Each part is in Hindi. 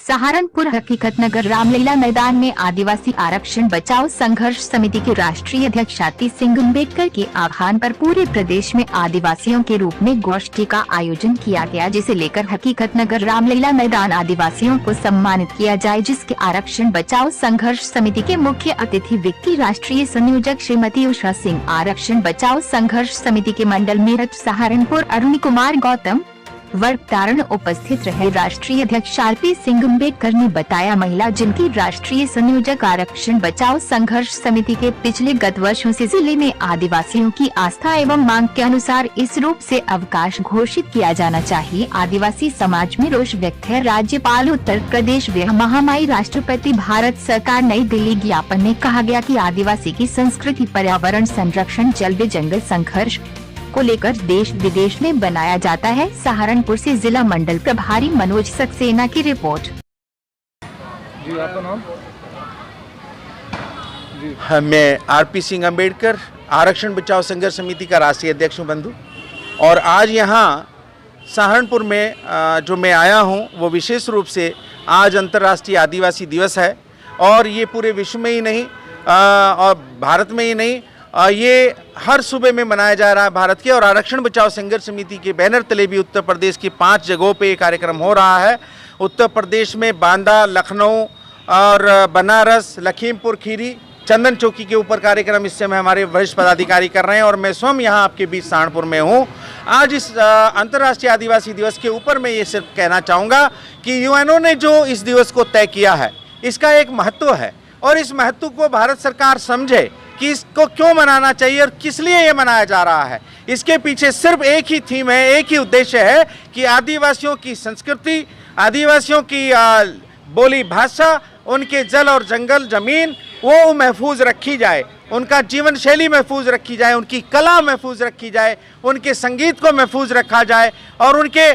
सहारनपुर हकीकतनगर रामलीला मैदान में आदिवासी आरक्षण बचाओ संघर्ष समिति के राष्ट्रीय अध्यक्ष आतिश सिंह अम्बेडकर के आह्वान पर पूरे प्रदेश में आदिवासियों के रूप में गोष्ठी का आयोजन किया गया, जिसे लेकर हकीकतनगर रामलीला मैदान आदिवासियों को सम्मानित किया जाए, जिसके आरक्षण बचाओ संघर्ष समिति के मुख्य अतिथि विक्की राष्ट्रीय संयोजक श्रीमती उषा सिंह, आरक्षण बचाओ संघर्ष समिति के मंडल मेरठ सहारनपुर अरुण कुमार गौतम वक्तारण उपस्थित रहे। राष्ट्रीय अध्यक्ष आतिश सिंह अम्बेडकर ने बताया, महिला जिनकी राष्ट्रीय संयोजक आरक्षण बचाओ संघर्ष समिति के पिछले गत वर्षों से जिले में आदिवासियों की आस्था एवं मांग के अनुसार इस रूप से अवकाश घोषित किया जाना चाहिए। आदिवासी समाज में रोष व्यक्त है। राज्यपाल उत्तर प्रदेश महामाई राष्ट्रपति भारत सरकार नई दिल्ली ज्ञापन में कहा गया कि आदिवासी की संस्कृति, पर्यावरण संरक्षण, जल जंगल संघर्ष को लेकर देश विदेश में बनाया जाता है। सहारनपुर से जिला मंडल प्रभारी मनोज सक्सेना की रिपोर्ट। जी, आपका नाम? जी। मैं आरपी सिंह अम्बेडकर आरक्षण बचाओ संघर्ष समिति का राष्ट्रीय अध्यक्ष हूँ बंधु। और आज यहाँ सहारनपुर में जो मैं आया हूँ वो विशेष रूप से आज अंतर्राष्ट्रीय आदिवासी दिवस है, और ये पूरे विश्व में ही नहीं और भारत में ही नहीं, ये हर सूबे में मनाया जा रहा है भारत के। और आरक्षण बचाओ संघर्ष समिति के बैनर तले भी उत्तर प्रदेश की 5 जगहों पे ये कार्यक्रम हो रहा है। उत्तर प्रदेश में बांदा, लखनऊ और बनारस, लखीमपुर खीरी, चंदन चौकी के ऊपर कार्यक्रम इस समय हमारे वरिष्ठ पदाधिकारी कर रहे हैं, और मैं स्वयं यहाँ आपके बीच सहारनपुर में हूँ। आज इस अंतर्राष्ट्रीय आदिवासी दिवस के ऊपर मैं ये सिर्फ कहना चाहूँगा कि यूएनओ ने जो इस दिवस को तय किया है, इसका एक महत्व है, और इस महत्व को भारत सरकार समझे कि इसको क्यों मनाना चाहिए और किस लिए ये मनाया जा रहा है। इसके पीछे सिर्फ एक ही थीम है, एक ही उद्देश्य है कि आदिवासियों की संस्कृति, आदिवासियों की बोली भाषा, उनके जल और जंगल जमीन वो महफूज रखी जाए, उनका जीवन शैली महफूज रखी जाए, उनकी कला महफूज रखी जाए, उनके संगीत को महफूज रखा जाए और उनके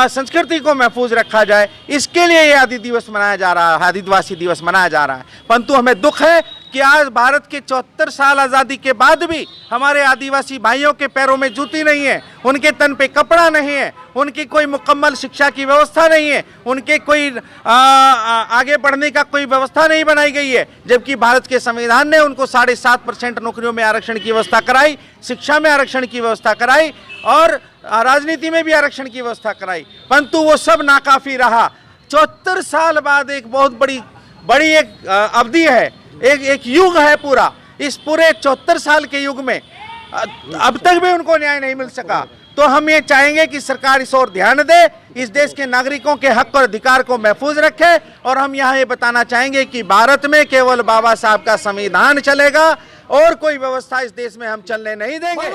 संस्कृति को महफूज रखा जाए। इसके लिए ये आदि दिवस मनाया जा रहा है, आदिवासी दिवस मनाया जा रहा है। परंतु हमें दुख है कि आज भारत के 74 साल आज़ादी के बाद भी हमारे आदिवासी भाइयों के पैरों में जूती नहीं है, उनके तन पे कपड़ा नहीं है, उनकी कोई मुकम्मल शिक्षा की व्यवस्था नहीं है, उनके कोई आगे बढ़ने का कोई व्यवस्था नहीं बनाई गई है। जबकि भारत के संविधान ने उनको 7.5% नौकरियों में आरक्षण की व्यवस्था कराई, शिक्षा में आरक्षण की व्यवस्था कराई और राजनीति में भी आरक्षण की व्यवस्था कराई, परंतु वो सब नाकाफी रहा। 74 साल बाद एक बहुत बड़ी एक अवधि है, एक युग है पूरा। इस पूरे 74 साल के युग में अब तक भी उनको न्याय नहीं मिल सका। तो हम ये चाहेंगे कि सरकार इस ओर ध्यान दे, इस देश के नागरिकों के हक और अधिकार को महफूज रखे। और हम यहाँ ये बताना चाहेंगे कि भारत में केवल बाबा साहब का संविधान चलेगा और कोई व्यवस्था इस देश में हम चलने नहीं देंगे।